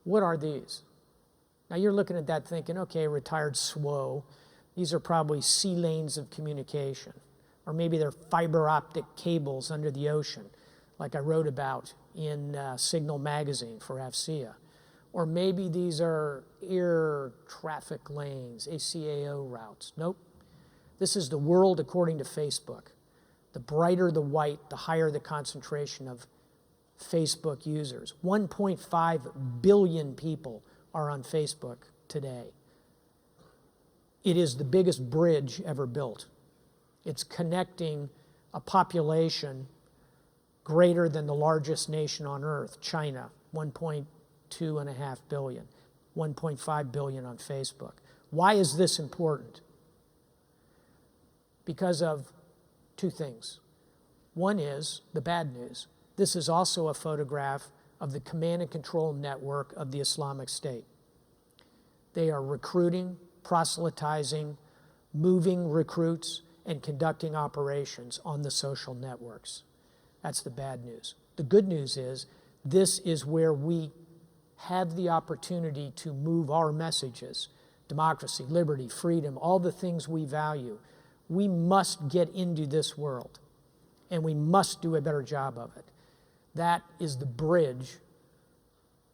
What are these? Now you're looking at that thinking, okay, retired SWO. These are probably sea lanes of communication. Or maybe they're fiber optic cables under the ocean, like I wrote about in Signal magazine for AFCEA. Or maybe these are air traffic lanes, ACAO routes. Nope. This is the world according to Facebook. The brighter the white, the higher the concentration of Facebook users. 1.5 billion people are on Facebook today. It is the biggest bridge ever built. It's connecting a population greater than the largest nation on earth, China, 1.2.5 billion, 1.5 billion on Facebook. Why is this important? Because of two things. One is the bad news. This is also a photograph of the command and control network of the Islamic State. They are recruiting, proselytizing, moving recruits, and conducting operations on the social networks. That's the bad news. The good news is this is where we have the opportunity to move our messages, democracy, liberty, freedom, all the things we value. We must get into this world, and we must do a better job of it. That is the bridge,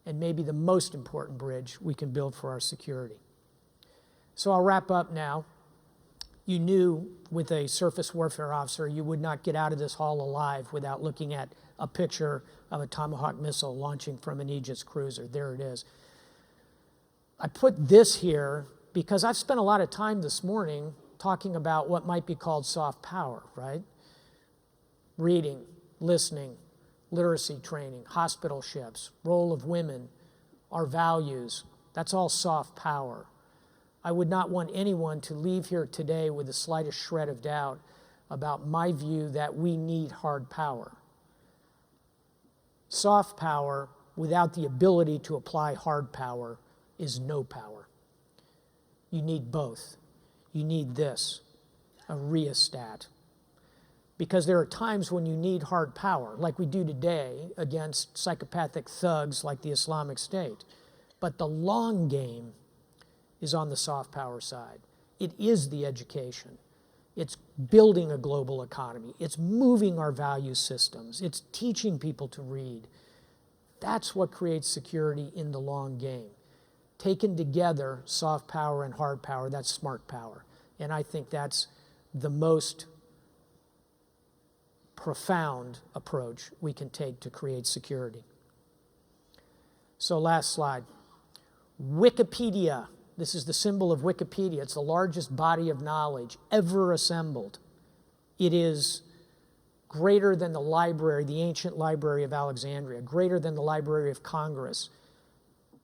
and maybe the most important bridge we can build for our security. So I'll wrap up now. You knew with a surface warfare officer you would not get out of this hall alive without looking at a picture of a Tomahawk missile launching from an Aegis cruiser. There it is. I put this here because I've spent a lot of time this morning talking about what might be called soft power, right? Reading, listening, literacy training, hospital ships, role of women, our values. That's all soft power. I would not want anyone to leave here today with the slightest shred of doubt about my view that we need hard power. Soft power without the ability to apply hard power is no power. You need both. You need this, a rheostat. Because there are times when you need hard power, like we do today against psychopathic thugs like the Islamic State. But the long game is on the soft power side. It is the education. It's building a global economy. It's moving our value systems. It's teaching people to read. That's what creates security in the long game. Taken together, soft power and hard power, that's smart power. And I think that's the most profound approach we can take to create security. So last slide. Wikipedia. This is the symbol of Wikipedia. It's the largest body of knowledge ever assembled. It is greater than the library, the ancient library of Alexandria, greater than the Library of Congress,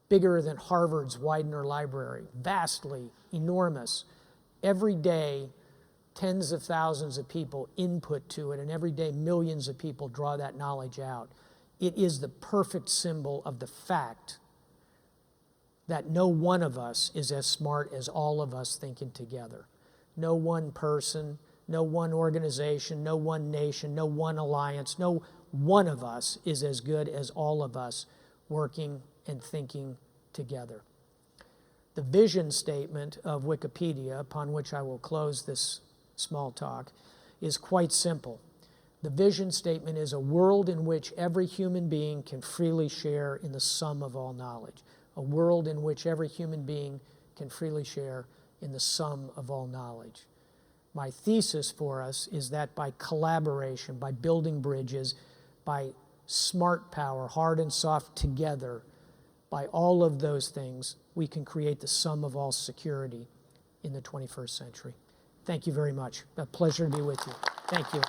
bigger than Harvard's Widener Library, vastly enormous. Every day, tens of thousands of people input to it, and every day millions of people draw that knowledge out. It is the perfect symbol of the fact that no one of us is as smart as all of us thinking together. No one person, no one organization, no one nation, no one alliance, no one of us is as good as all of us working and thinking together. The vision statement of Wikipedia, upon which I will close this small talk, is quite simple. The vision statement is a world in which every human being can freely share in the sum of all knowledge. A world in which every human being can freely share in the sum of all knowledge. My thesis for us is that by collaboration, by building bridges, by smart power, hard and soft together, by all of those things, we can create the sum of all security in the 21st century. Thank you very much. A pleasure to be with you. Thank you.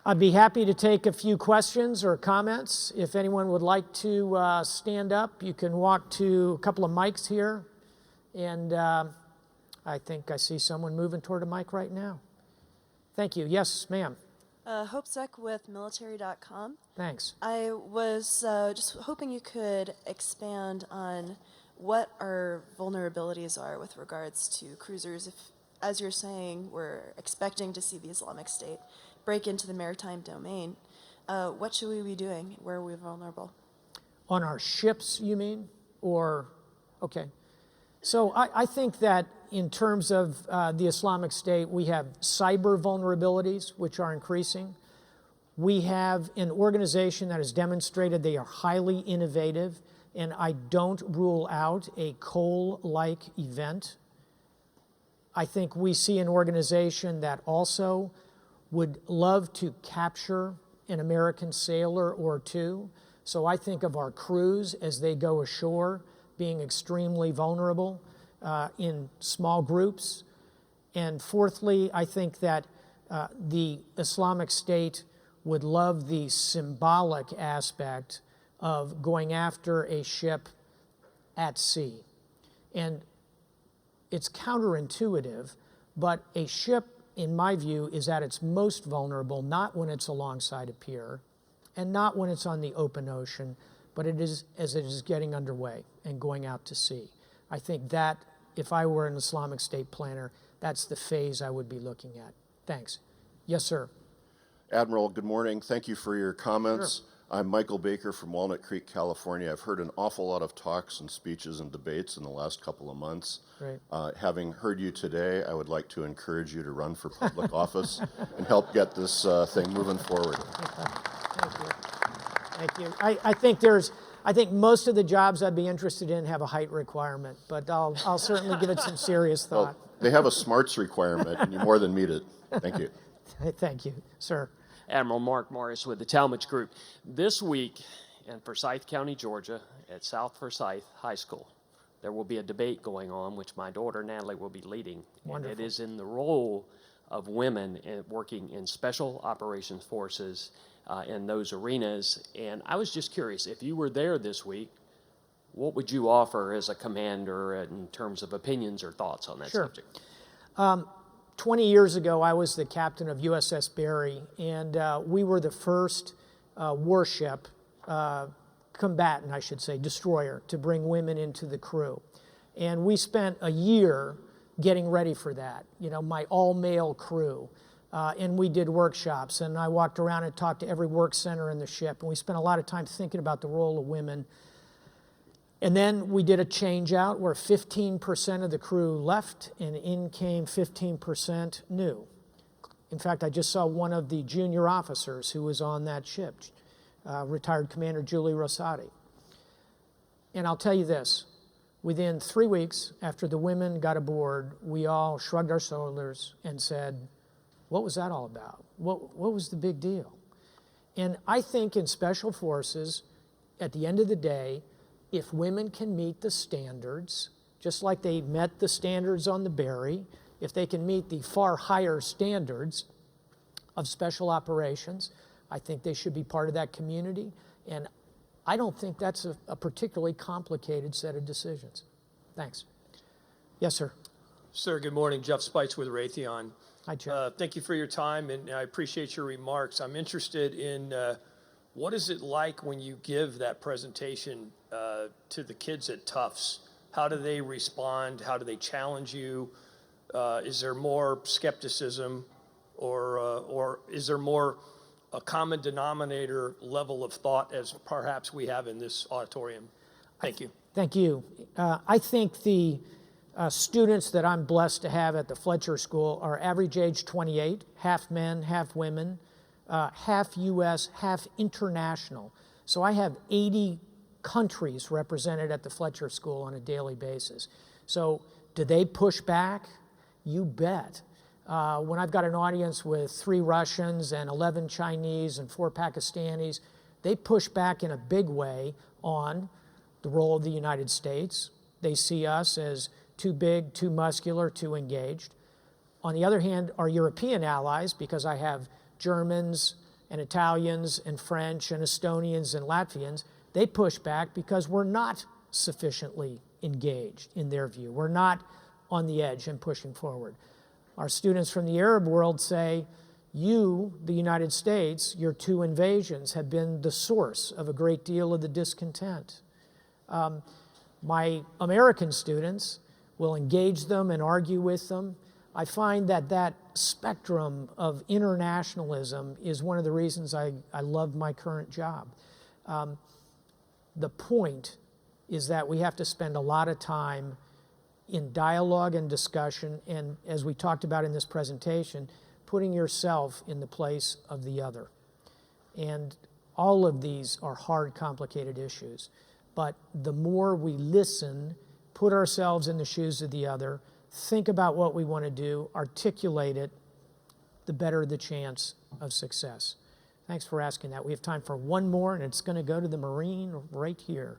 I'd be happy to take a few questions or comments. If anyone would like to stand up, you can walk to a couple of mics here. And I think I see someone moving toward a mic right now. Thank you. Yes, ma'am. Hope Sec with military.com. Thanks. I was just hoping you could expand on what our vulnerabilities are with regards to cruisers. If, as you're saying, we're expecting to see the Islamic State break into the maritime domain, what should we be doing? Where are we vulnerable? On our ships, you mean? Or, okay. So I think that in terms of the Islamic State, we have cyber vulnerabilities, which are increasing. We have an organization that has demonstrated they are highly innovative, and I don't rule out a Cole-like event. I think we see an organization that also would love to capture an American sailor or two. So I think of our crews as they go ashore being extremely vulnerable in small groups. And fourthly, I think that the Islamic State would love the symbolic aspect of going after a ship at sea. And it's counterintuitive, but a ship, in my view, is at its most vulnerable not when it's alongside a pier and not when it's on the open ocean, but it is as it is getting underway and going out to sea. I think that, if I were an Islamic State planner, that's the phase I would be looking at. Thanks. Yes, sir. Admiral, good morning. Thank you for your comments. Sure. I'm Michael Baker from Walnut Creek, California. I've heard an awful lot of talks and speeches and debates in the last couple of months. Great. Having heard you today, I would like to encourage you to run for public office and help get this thing moving forward. Thank you. Thank you. I think most of the jobs I'd be interested in have a height requirement, but I'll certainly give it some serious thought. Well, they have a smarts requirement, and you more than meet it. Thank you. Thank you, sir. Admiral Mark Morris with the Talmadge Group. This week in Forsyth County, Georgia, at South Forsyth High School, there will be a debate going on, which my daughter Natalie will be leading. Wonderful. And it is in the role of women working in special operations forces in those arenas. And I was just curious, if you were there this week, what would you offer as a commander in terms of opinions or thoughts on that Sure. subject? 20 years ago, I was the captain of USS Barry, and we were the first warship, combatant, I should say, destroyer, to bring women into the crew. And we spent a year getting ready for that, you know, my all-male crew. And we did workshops, and I walked around and talked to every work center in the ship, and we spent a lot of time thinking about the role of women. And then we did a change out where 15% of the crew left and in came 15% new. In fact, I just saw one of the junior officers who was on that ship, retired Commander Julie Rosati. And I'll tell you this, within 3 weeks after the women got aboard, we all shrugged our shoulders and said, what was that all about? What was the big deal? And I think in special forces, at the end of the day, if women can meet the standards, just like they met the standards on the Barry, if they can meet the far higher standards of special operations, I think they should be part of that community. And I don't think that's a particularly complicated set of decisions. Thanks. Yes, sir. Sir, good morning. Jeff Spites with Raytheon. Hi, Jeff. Thank you for your time, and I appreciate your remarks. I'm interested in what is it like when you give that presentation to the kids at Tufts? How do they respond? How do they challenge you? Is there more skepticism, or is there more a common denominator level of thought as perhaps we have in this auditorium? Thank you. Thank you. I think the students that I'm blessed to have at the Fletcher School are average age 28, half men, half women, half U.S., half international. So I have 80 countries represented at the Fletcher School on a daily basis. So do they push back? You bet. When I've got an audience with 3 Russians and 11 Chinese and 4 Pakistanis, they push back in a big way on the role of the United States. They see us as too big, too muscular, too engaged. On the other hand, our European allies, because I have Germans and Italians and French and Estonians and Latvians, they push back because we're not sufficiently engaged in their view. We're not on the edge and pushing forward. Our students from the Arab world say, you, the United States, your 2 invasions have been the source of a great deal of the discontent. My American students will engage them and argue with them. I find that that spectrum of internationalism is one of the reasons I love my current job. The point is that we have to spend a lot of time in dialogue and discussion, and as we talked about in this presentation, putting yourself in the place of the other. And all of these are hard, complicated issues. But the more we listen, put ourselves in the shoes of the other, think about what we want to do, articulate it, the better the chance of success. Thanks for asking that. We have time for one more, and it's going to go to the Marine right here.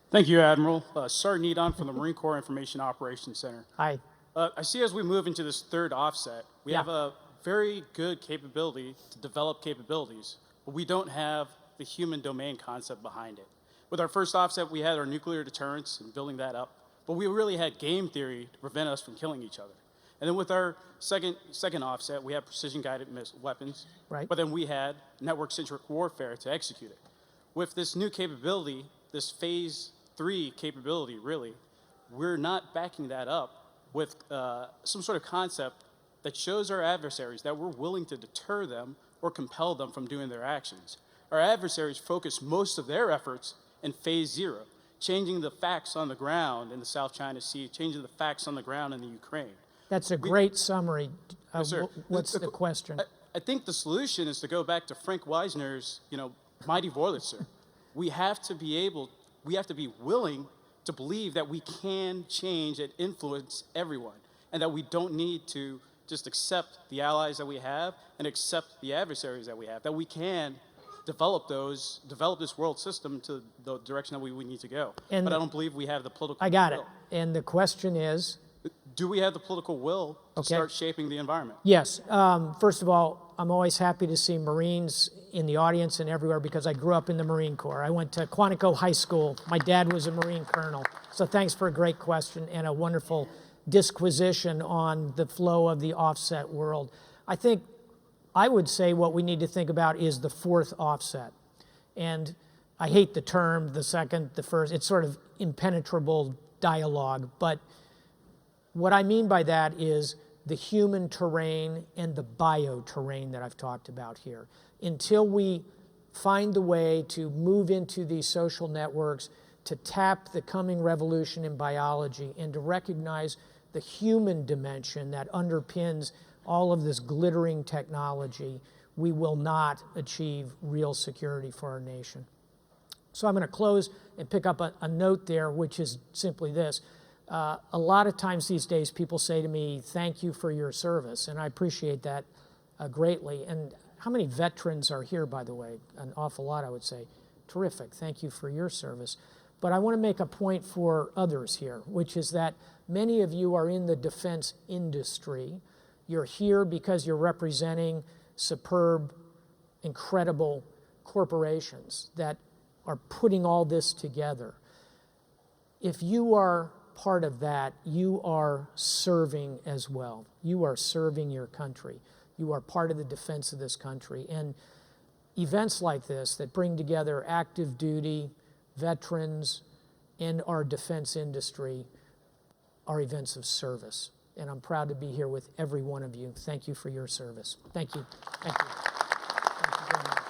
Thank you, Admiral. Sergeant Edon from the Marine Corps Information Operations Center. Hi. I see as we move into this third offset, we have a very good capability to develop capabilities, but we don't have the human domain concept behind it. With our first offset, we had our nuclear deterrence and building that up, but we really had game theory to prevent us from killing each other. And then with our second offset, we had precision-guided weapons, Right. but then we had network-centric warfare to execute it. With this new capability, this phase 3 capability, really, we're not backing that up with some sort of concept that shows our adversaries that we're willing to deter them or compel them from doing their actions. Our adversaries focus most of their efforts in phase 0, changing the facts on the ground in the South China Sea, changing the facts on the ground in the Ukraine. That's a great summary. Yes, sir. What's the question? I think the solution is to go back to Frank Wisner's, mighty Wurlitzer. We have to be willing to believe that we can change and influence everyone, and that we don't need to just accept the allies that we have and accept the adversaries that we have, that we can develop this world system to the direction that we need to go. And but I don't believe we have the political I got will. it. And the question is? Do we have the political will to start shaping the environment? Yes. First of all, I'm always happy to see Marines in the audience and everywhere because I grew up in the Marine Corps. I went to Quantico High School. My dad was a Marine colonel. So thanks for a great question and a wonderful disquisition on the flow of the offset world. I would say what we need to think about is the fourth offset. And I hate the term, the second, the first. It's sort of impenetrable dialogue. But what I mean by that is the human terrain and the bio-terrain that I've talked about here. Until we find the way to move into these social networks, to tap the coming revolution in biology, and to recognize the human dimension that underpins all of this glittering technology, we will not achieve real security for our nation. So I'm going to close and pick up a note there, which is simply this. A lot of times these days people say to me, thank you for your service, and I appreciate that greatly. And how many veterans are here, by the way? An awful lot, I would say. Terrific. Thank you for your service. But I want to make a point for others here, which is that many of you are in the defense industry. You're here because you're representing superb, incredible corporations that are putting all this together. If you are part of that, you are serving as well. You are serving your country. You are part of the defense of this country. And events like this that bring together active duty, veterans, and our defense industry are events of service. And I'm proud to be here with every one of you. Thank you for your service. Thank you. Thank you. Thank you very much.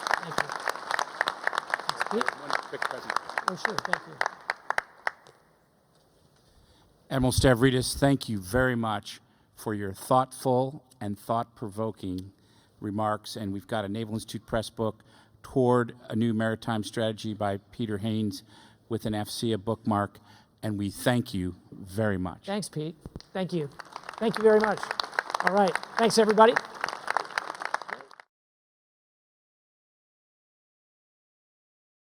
Thank you. One quick present. Oh, sure. Thank you. Admiral Stavridis, thank you very much for your thoughtful and thought-provoking remarks. And we've got a Naval Institute press book, Toward a New Maritime Strategy by Peter Haynes with an AFCEA bookmark. And we thank you very much. Thanks, Pete. Thank you. Thank you very much. All right. Thanks, everybody.